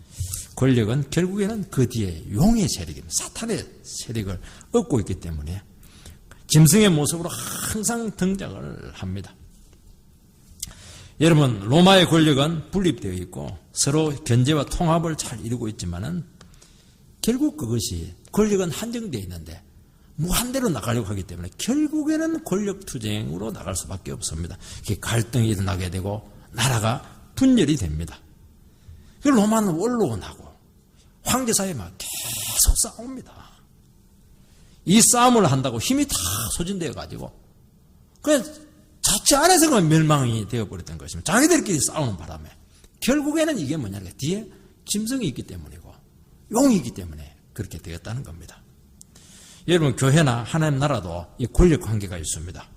권력은 결국에는 그 뒤에 용의 세력입니다. 사탄의 세력을 얻고 있기 때문에 짐승의 모습으로 항상 등장을 합니다. 여러분, 로마의 권력은 분립되어 있고 서로 견제와 통합을 잘 이루고 있지만은 결국 그것이 권력은 한정되어 있는데 무한대로 나가려고 하기 때문에 결국에는 권력 투쟁으로 나갈 수밖에 없습니다. 이렇게 갈등이 일어나게 되고 나라가 분열이 됩니다. 로마는 원로원하고 황제 사이에 막 계속 싸웁니다. 이 싸움을 한다고 힘이 다 소진되어 가지고 그냥 자체 안에서가 멸망이 되어버렸던 것입니다. 자기들끼리 싸우는 바람에 결국에는 이게 뭐냐면 뒤에 짐승이 있기 때문이고 용이 있기 때문에 그렇게 되었다는 겁니다. 여러분, 교회나 하나님 나라도 이 권력 관계가 있습니다.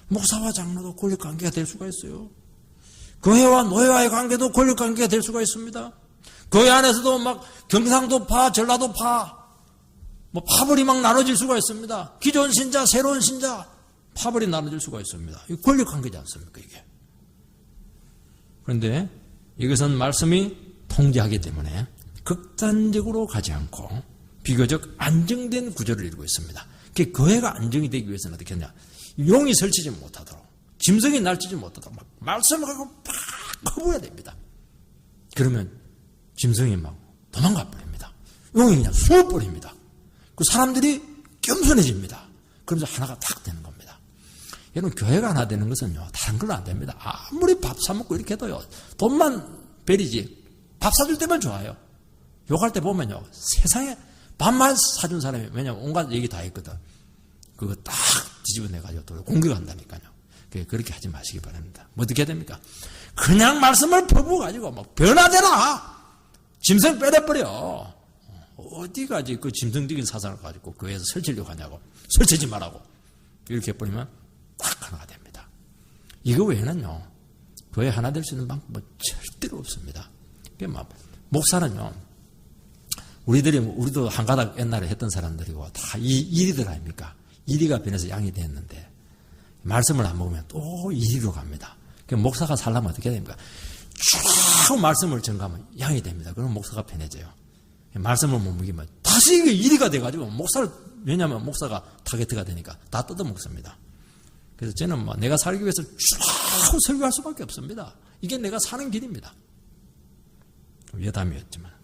목사와 장로도 권력 관계가 될 수가 있어요. 교회와 노예와의 관계도 권력 관계가 될 수가 있습니다. 교회 안에서도 막 경상도파, 전라도파, 뭐 파벌이 막 나눠질 수가 있습니다. 기존 신자, 새로운 신자, 파벌이 나눠질 수가 있습니다. 이 권력 관계지 않습니까, 이게? 그런데 이것은 말씀이 통제하기 때문에 극단적으로 가지 않고 비교적 안정된 구조를 이루고 있습니다. 교회가 안정이 되기 위해서는 어떻게 하냐? 용이 설치지 못하도록, 짐승이 날치지 못하도록 막 말씀을 하고 팍 커부어야 됩니다. 그러면 짐승이 막 도망가 버립니다. 용이 그냥 숨어버립니다. 그 사람들이 겸손해집니다. 그러면서 하나가 탁 되는 겁니다. 여러분, 교회가 하나 되는 것은요, 다른 걸로 안 됩니다. 아무리 밥 사먹고 이렇게 해도요, 돈만 베리지, 밥 사줄 때만 좋아요. 욕할 때 보면요, 세상에 밥만 사준 사람이, 왜냐면 온갖 얘기 다 했거든. 그거 딱 뒤집어내가지고 또 공격한다니까요. 그렇게 하지 마시기 바랍니다. 뭐 어떻게 해야 됩니까? 그냥 말씀을 퍼부어가지고 막 변화되라! 짐승 빼내버려. 어디까지 그 짐승적인 사상을 가지고 교회에서 설치려고 하냐고. 설치지 말라고. 이렇게 해버리면 딱 하나가 됩니다. 이거 외에는요, 교회 하나 될 수 있는 방법은 절대로 없습니다. 목사는요, 우리도 한 가닥 옛날에 했던 사람들이고 다 이리들 아닙니까? 이리가 변해서 양이 됐는데 말씀을 안 먹으면 또 이리로 갑니다. 목사가 살려면 어떻게 해야 됩니까? 쭉 말씀을 전가하면 양이 됩니다. 그럼 목사가 편해져요. 말씀을 못 먹이면 다시 이게 이리가 돼가지고 왜냐하면 목사가 타겟가 되니까 다 뜯어먹습니다. 그래서 저는 내가 살기 위해서 쭉 설교할 수밖에 없습니다. 이게 내가 사는 길입니다. 여담이었지만.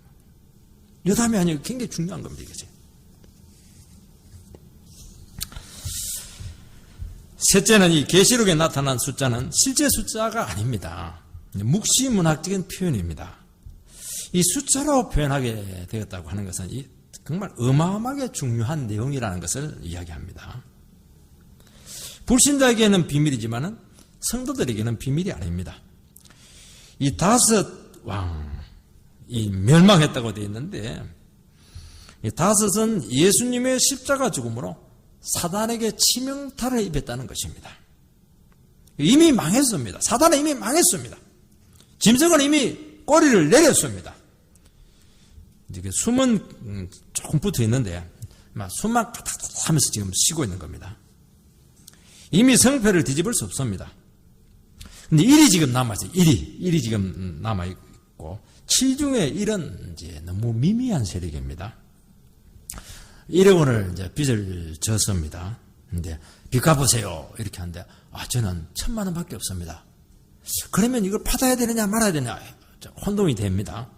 여담이 아니고 굉장히 중요한 겁니다, 이거지. 셋째는 이 계시록에 나타난 숫자는 실제 숫자가 아닙니다. 묵시문학적인 표현입니다. 이 숫자로 표현하게 되었다고 하는 것은 정말 어마어마하게 중요한 내용이라는 것을 이야기합니다. 불신자에게는 비밀이지만 성도들에게는 비밀이 아닙니다. 이 5왕이 멸망했다고 되어 있는데 이 5은 예수님의 십자가 죽음으로 사단에게 치명타를 입혔다는 것입니다. 이미 망했습니다. 사단은 이미 망했습니다. 짐승은 이미 꼬리를 내렸습니다. 이제 숨은 조금 붙어 있는데 숨만 가닥 하면서 지금 쉬고 있는 겁니다. 이미 성패를 뒤집을 수 없습니다. 근데 1이 지금 남아있어요. 1이 지금 남아있고 7 중에 1은 이제 너무 미미한 세력입니다. 1억 원을 이제 빚을 졌습니다. 근데 빚 갚으세요. 이렇게 하는데 저는 1,000만 원밖에 없습니다. 그러면 이걸 받아야 되느냐 말아야 되느냐 혼동이 됩니다.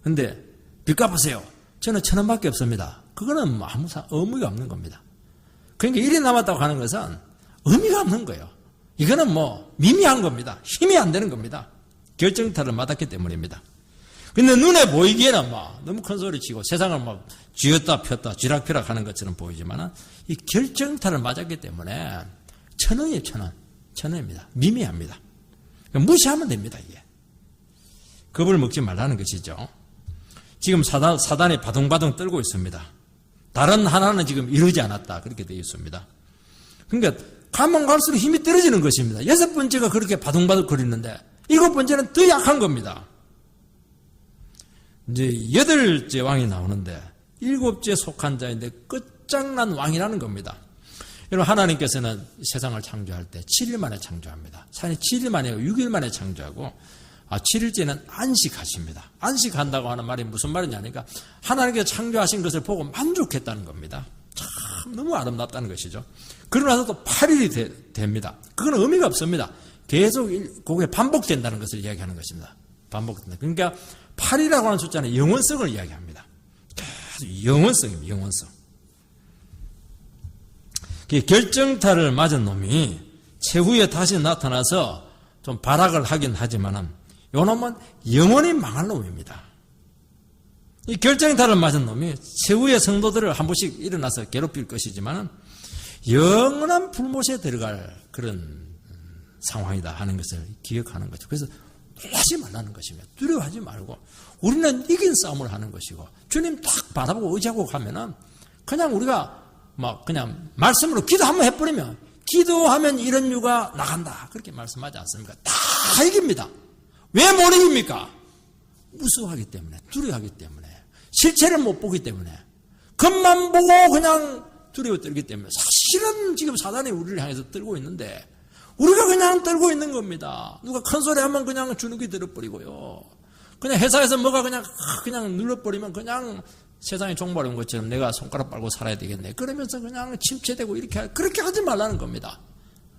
근데 빚 갚으세요. 저는 1,000원밖에 없습니다. 그거는 아무 의미가 없는 겁니다. 그러니까 1이 남았다고 하는 것은 의미가 없는 거예요. 이거는 미미한 겁니다. 힘이 안 되는 겁니다. 결정타를 맞았기 때문입니다. 근데 눈에 보이기에는 너무 큰 소리 치고 세상을 쥐었다 폈다 쥐락펴락 하는 것처럼 보이지만 이 결정타를 맞았기 때문에 1,000원이에요. 1,000원. 1,000원입니다. 미미합니다. 무시하면 됩니다. 이게. 겁을 먹지 말라는 것이죠. 지금 사단이 바둥바둥 떨고 있습니다. 다른 하나는 지금 이루지 않았다. 그렇게 되어 있습니다. 그러니까 가면 갈수록 힘이 떨어지는 것입니다. 6번째가 그렇게 바둥바둥 거리는데 7번째는 더 약한 겁니다. 이제 8째 왕이 나오는데 7째 속한 자인데 끝장난 왕이라는 겁니다. 여러분 하나님께서는 세상을 창조할 때 7일 만에 창조합니다. 사실 7일 만에 6일 만에 창조하고 7일째는 안식하십니다. 안식한다고 하는 말이 무슨 말이냐니까 하나님께서 창조하신 것을 보고 만족했다는 겁니다. 참 너무 아름답다는 것이죠. 그러고 나서 또 8일이 됩니다. 그건 의미가 없습니다. 계속 그게 반복된다는 것을 이야기하는 것입니다. 반복된다. 그러니까 8이라고 하는 숫자는 영원성을 이야기합니다. 계속 영원성입니다. 영원성. 결정타를 맞은 놈이 최후에 다시 나타나서 좀 발악을 하긴 하지만은 요 놈은 영원히 망할 놈입니다. 이 결정타를 맞은 놈이 최후의 성도들을 한 번씩 일어나서 괴롭힐 것이지만은 영원한 불못에 들어갈 그런 상황이다 하는 것을 기억하는 거죠. 그래서 놀라지 말라는 것입니다. 두려워하지 말고 우리는 이긴 싸움을 하는 것이고 주님 딱 바라보고 의지하고 가면은 그냥 우리가 그냥 말씀으로 기도 한번 해버리면 기도하면 이런 유가 나간다 그렇게 말씀하지 않습니까? 다 이깁니다. 왜 못 이깁니까? 무서워하기 때문에 두려워하기 때문에 실체를 못 보기 때문에 겉만 보고 그냥 두려워 떨기 때문에 사실은 지금 사단이 우리를 향해서 떨고 있는데 우리가 그냥 떨고 있는 겁니다. 누가 큰 소리 하면 그냥 주눅이 들어버리고요. 그냥 회사에서 뭐가 그냥 눌러버리면 그냥 세상에 종말 온 것처럼 내가 손가락 빨고 살아야 되겠네. 그러면서 그냥 침체되고 그렇게 하지 말라는 겁니다.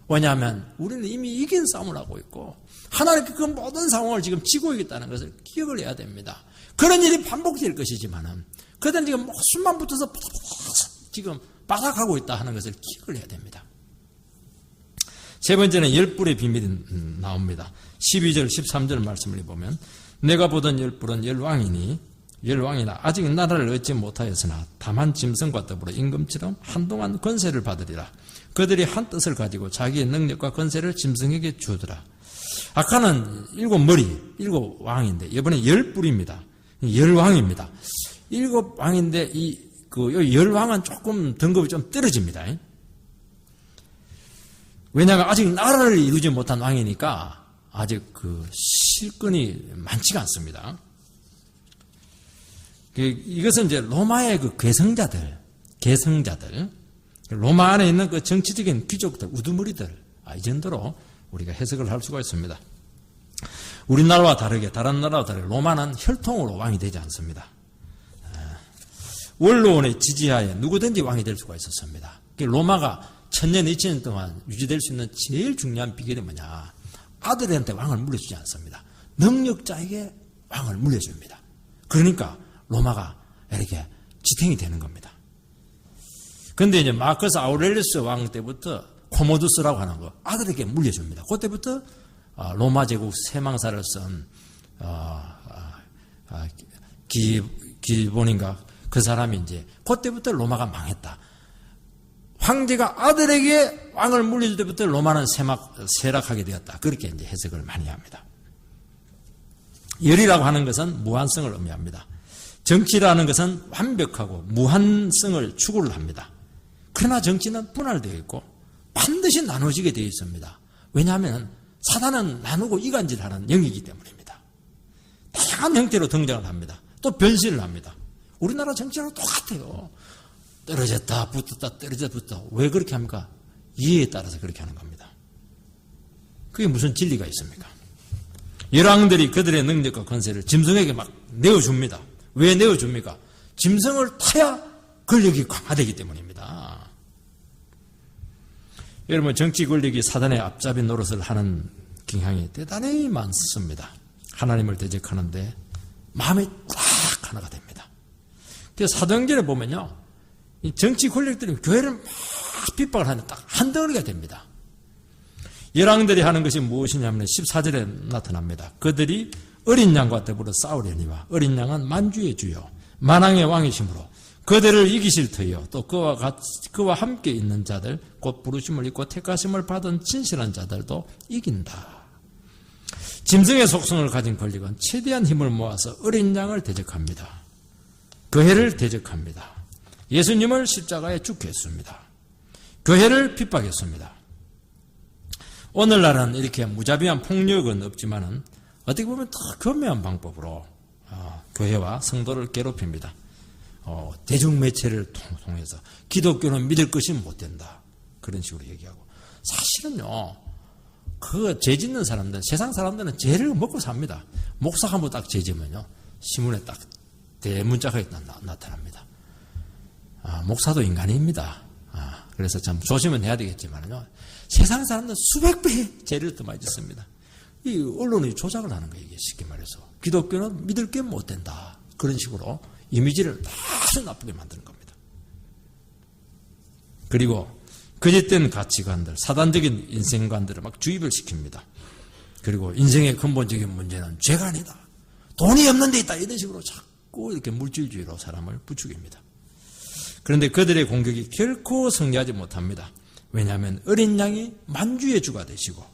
왜냐하면 우리는 이미 이긴 싸움을 하고 있고 하나님께 그 모든 상황을 지금 지고 있다는 것을 기억을 해야 됩니다. 그런 일이 반복될 것이지만은 그들은 지금 숨만 붙어서 지금 바닥하고 있다 하는 것을 기억을 해야 됩니다. 세 번째는 10불의 비밀이 나옵니다. 12절 13절 말씀을 보면 내가 보던 10불은 10왕이나 아직 나라를 얻지 못하였으나 다만 짐승과 더불어 임금처럼 한동안 권세를 받으리라. 그들이 한 뜻을 가지고 자기의 능력과 권세를 짐승에게 주더라. 아까는 7머리, 7왕인데 이번에 10뿔입니다. 10왕입니다. 7왕인데 이 10왕은 조금 등급이 좀 떨어집니다. 왜냐하면 아직 나라를 이루지 못한 왕이니까 아직 실권이 많지가 않습니다. 이것은 이제 로마의 개성자들, 로마 안에 있는 정치적인 귀족들, 우두머리들, 이 정도로 우리가 해석을 할 수가 있습니다. 우리나라와 다르게, 다른 나라와 다르게 로마는 혈통으로 왕이 되지 않습니다. 원로원의 지지하에 누구든지 왕이 될 수가 있었습니다. 로마가 1000년, 2000년 동안 유지될 수 있는 제일 중요한 비결이 뭐냐? 아들한테 왕을 물려주지 않습니다. 능력자에게 왕을 물려줍니다. 그러니까 로마가 이렇게 지탱이 되는 겁니다. 그런데 이제 마커스 아우렐리우스 왕 때부터 코모두스라고 하는 거 아들에게 물려줍니다. 그때부터 로마 제국 세망사를 쓴 기본인가 그 사람이 이제 그때부터 로마가 망했다. 황제가 아들에게 왕을 물릴 때부터 로마는 쇠락하게 되었다. 그렇게 이제 해석을 많이 합니다. 열이라고 하는 것은 무한성을 의미합니다. 정치라는 것은 완벽하고 무한성을 추구를 합니다. 그러나 정치는 분할되어 있고 반드시 나눠지게 되어 있습니다. 왜냐하면 사단은 나누고 이간질하는 영이기 때문입니다. 다양한 형태로 등장을 합니다. 또 변신을 합니다. 우리나라 정치랑 똑같아요. 떨어졌다 붙었다 떨어졌다 붙었다. 왜 그렇게 합니까? 이해에 따라서 그렇게 하는 겁니다. 그게 무슨 진리가 있습니까? 열왕들이 그들의 능력과 권세를 짐승에게 막 내어줍니다. 왜 내어줍니까? 짐승을 타야 권력이 강화되기 때문입니다. 여러분, 정치 권력이 사단의 앞잡이 노릇을 하는 경향이 대단히 많습니다. 하나님을 대적하는데 마음이 딱 하나가 됩니다. 그래서 사도행전에 보면요, 이 정치 권력들이 교회를 막 핍박을 하는 딱 한 덩어리가 됩니다. 열왕들이 하는 것이 무엇이냐면 14절에 나타납니다. 그들이 어린 양과 더불어 싸우려니와 어린 양은 만주의 주요 만왕의 왕이시므로 그들을 이기실 터이요 또 그와 함께 있는 자들 곧 부르심을 입고 택하심을 받은 진실한 자들도 이긴다. 짐승의 속성을 가진 권력은 최대한 힘을 모아서 어린 양을 대적합니다. 교회를 대적합니다. 예수님을 십자가에 죽게 했습니다. 교회를 핍박했습니다. 오늘날은 이렇게 무자비한 폭력은 없지만은 어떻게 보면 더 교묘한 방법으로 교회와 성도를 괴롭힙니다. 대중매체를 통해서 기독교는 믿을 것이 못 된다. 그런 식으로 얘기하고. 사실은요, 그 죄 짓는 사람들, 세상 사람들은 죄를 먹고 삽니다. 목사 한번 딱 죄 지면요, 신문에 딱 대문자가 나타납니다. 목사도 인간입니다. 그래서 참 조심은 해야 되겠지만요, 세상 사람들은 수백 배의 죄를 더 많이 짓습니다. 이 언론이 조작을 하는 거예요, 이게 쉽게 말해서. 기독교는 믿을 게 못 된다. 그런 식으로 이미지를 아주 나쁘게 만드는 겁니다. 그리고 거짓된 가치관들, 사단적인 인생관들을 막 주입을 시킵니다. 그리고 인생의 근본적인 문제는 죄가 아니다. 돈이 없는 데 있다. 이런 식으로 자꾸 이렇게 물질주의로 사람을 부추깁니다. 그런데 그들의 공격이 결코 승리하지 못합니다. 왜냐하면 어린 양이 만주의 주가 되시고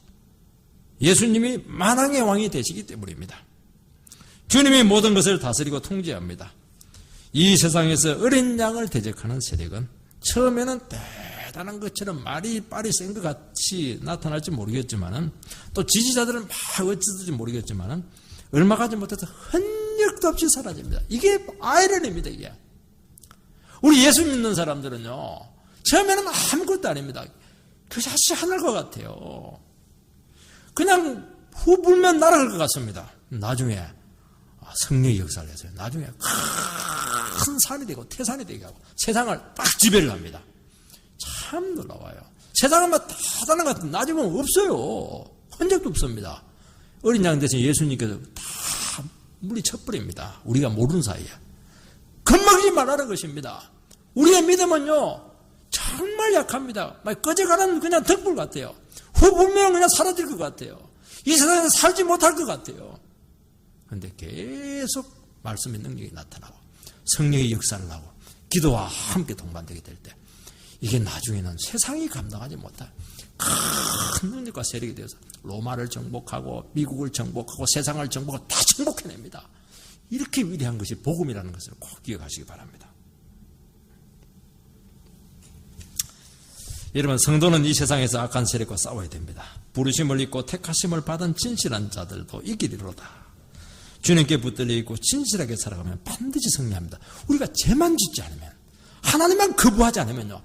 예수님이 만왕의 왕이 되시기 때문입니다. 주님이 모든 것을 다스리고 통제합니다. 이 세상에서 어린 양을 대적하는 세력은 처음에는 대단한 것처럼 말이 센 것 같이 나타날지 모르겠지만은 또 지지자들은 막 어찌든지 모르겠지만은 얼마 가지 못해서 흔적도 없이 사라집니다. 이게 아이러니입니다, 이게. 우리 예수 믿는 사람들은요, 처음에는 아무것도 아닙니다. 그것이 하늘과 같아요. 그냥 후 불면 날아갈 것 같습니다. 나중에 성령의 역사를 해서요. 나중에 큰 산이 되고 태산이 되게 하고 세상을 딱 지배를 합니다. 참 놀라워요. 세상은 막 대단한 것 같은 나중에 없어요. 흔적도 없습니다. 어린 양 대신 예수님께서 다 물리쳐버립니다. 우리가 모르는 사이에. 겁먹지 말라는 것입니다. 우리의 믿음은요, 정말 약합니다. 막 꺼져가는 그냥 덕불 같아요. 후 불면 그냥 사라질 것 같아요. 이 세상에서 살지 못할 것 같아요. 그런데 계속 말씀의 능력이 나타나고 성령의 역사를 하고 기도와 함께 동반되게 될 때 이게 나중에는 세상이 감당하지 못할 큰 능력과 세력이 되어서 로마를 정복하고 미국을 정복하고 세상을 정복하고 다 정복해냅니다. 이렇게 위대한 것이 복음이라는 것을 꼭 기억하시기 바랍니다. 여러분, 성도는 이 세상에서 악한 세력과 싸워야 됩니다. 부르심을 입고 택하심을 받은 진실한 자들도 이기리로다. 주님께 붙들려 있고 진실하게 살아가면 반드시 승리합니다. 우리가 죄만 짓지 않으면, 하나님만 거부하지 않으면요,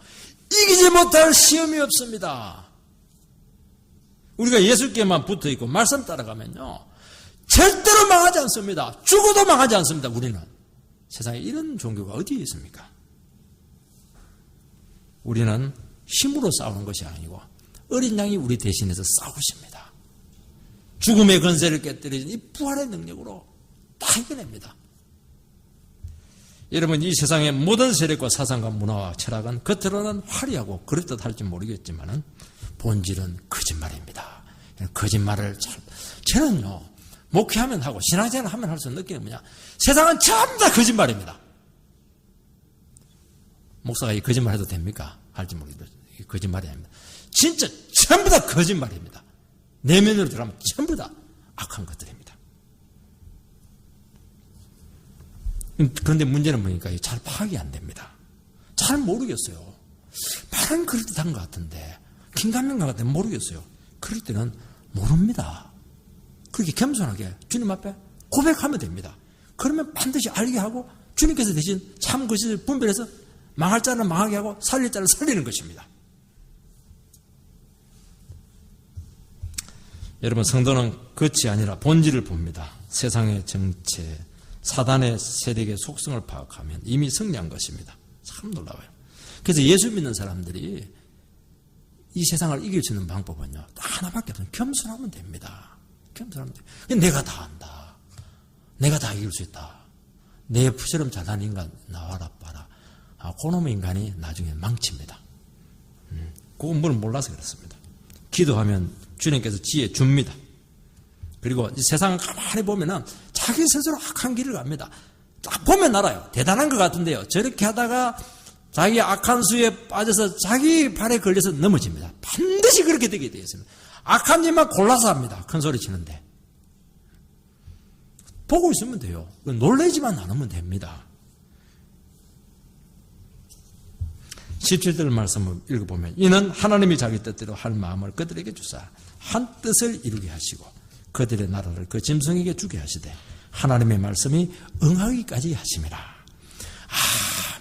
이기지 못할 시험이 없습니다. 우리가 예수께만 붙어 있고 말씀 따라가면요, 절대로 망하지 않습니다. 죽어도 망하지 않습니다. 우리는. 세상에 이런 종교가 어디에 있습니까? 우리는 힘으로 싸우는 것이 아니고 어린 양이 우리 대신해서 싸우십니다. 죽음의 권세를 깨뜨리는 이 부활의 능력으로 다 이겨냅니다. 여러분, 이 세상의 모든 세력과 사상과 문화와 철학은 겉으로는 화려하고 그럴듯 할지 모르겠지만 본질은 거짓말입니다. 거짓말을 저는요, 목회하면 하고 신앙생활 하면 할수록 느끼는 뭐냐, 세상은 전부 다 거짓말입니다. 목사가 이 거짓말 해도 됩니까? 할지 모르겠어요. 거짓말이 아닙니다. 진짜 전부 다 거짓말입니다. 내면으로 들어가면 전부 다 악한 것들입니다. 그런데 문제는 뭐니까 잘 파악이 안 됩니다. 잘 모르겠어요. 말은 그럴듯한 것 같은데, 긴가민가 같은데 모르겠어요. 그럴 때는 모릅니다. 그렇게 겸손하게 주님 앞에 고백하면 됩니다. 그러면 반드시 알게 하고 주님께서 대신 참 것을 분별해서 망할 자는 망하게 하고 살릴 자는 살리는 것입니다. 여러분, 성도는 겉이 아니라 본질을 봅니다. 세상의 정체, 사단의 세력의 속성을 파악하면 이미 승리한 것입니다. 참 놀라워요. 그래서 예수 믿는 사람들이 이 세상을 이길 수 있는 방법은요, 하나밖에 없어요. 겸손하면 됩니다. 겸손하면 돼요. 내가 다 안다. 내가 다 이길 수 있다. 내 푸처럼 잘난 인간 나와라 봐라. 그놈의 인간이 나중에 망칩니다. 그건 뭘 몰라서 그렇습니다. 기도하면 주님께서 지혜 줍니다. 그리고 이 세상을 가만히 보면은 자기 스스로 악한 길을 갑니다. 딱 보면 알아요. 대단한 것 같은데요. 저렇게 하다가 자기 악한 수에 빠져서 자기 발에 걸려서 넘어집니다. 반드시 그렇게 되게 되어 있습니다. 악한 일만 골라서 합니다. 큰 소리 치는데. 보고 있으면 돼요. 놀라지만 않으면 됩니다. 17절 말씀을 읽어보면, 이는 하나님이 자기 뜻대로 할 마음을 그들에게 주사 한 뜻을 이루게 하시고 그들의 나라를 그 짐승에게 주게 하시되 하나님의 말씀이 응하기까지 하심이라.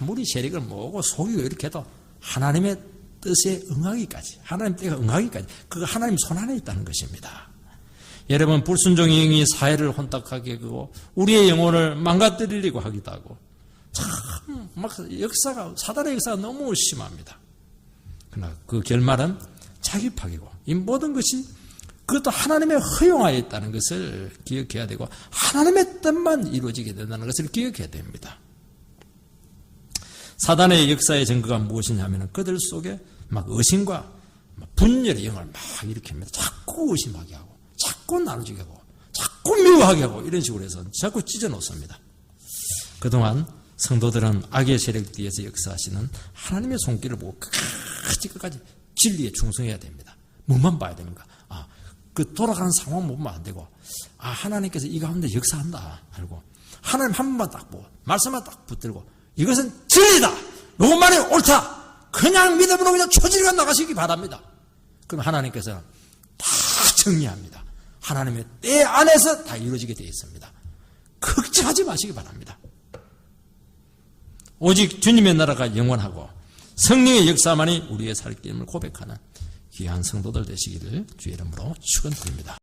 아무리 세력을 모으고 속이고 이렇게 해도 하나님의 뜻에 응하기까지, 하나님 때가 응하기까지, 그거 하나님 손안에 있다는 것입니다. 여러분, 불순종의 영이 사회를 혼탁하게 하고 우리의 영혼을 망가뜨리려고 하기도 하고, 참 막 역사가, 사단의 역사가 너무 심합니다. 그러나 그 결말은 자기 파괴고, 이 모든 것이 그것도 하나님의 허용하에 있다는 것을 기억해야 되고, 하나님의 뜻만 이루어지게 된다는 것을 기억해야 됩니다. 사단의 역사의 증거가 무엇이냐면 그들 속에 막 의심과 분열의 영을 막 일으킵니다. 자꾸 의심하게 하고, 자꾸 나누지게 하고, 자꾸 미워하게 하고, 이런 식으로 해서 자꾸 찢어 놓습니다. 그동안 성도들은 악의 세력 뒤에서 역사하시는 하나님의 손길을 보고 끝까지 진리에 충성해야 됩니다. 뭐만 봐야 됩니까? 그 돌아가는 상황 보면 안 되고, 하나님께서 이 가운데 역사한다 알고, 하나님 한 번만 딱 보고 말씀만 딱 붙들고, 이것은 진리다, 이것만이 옳다, 그냥 믿음으로 그냥 초질가 나가시기 바랍니다. 그럼 하나님께서는 다 정리합니다. 하나님의 때 안에서 다 이루어지게 되어 있습니다. 걱정하지 마시기 바랍니다. 오직 주님의 나라가 영원하고 성령의 역사만이 우리의 살 길임을 고백하는 귀한 성도들 되시기를 주의 이름으로 축원드립니다.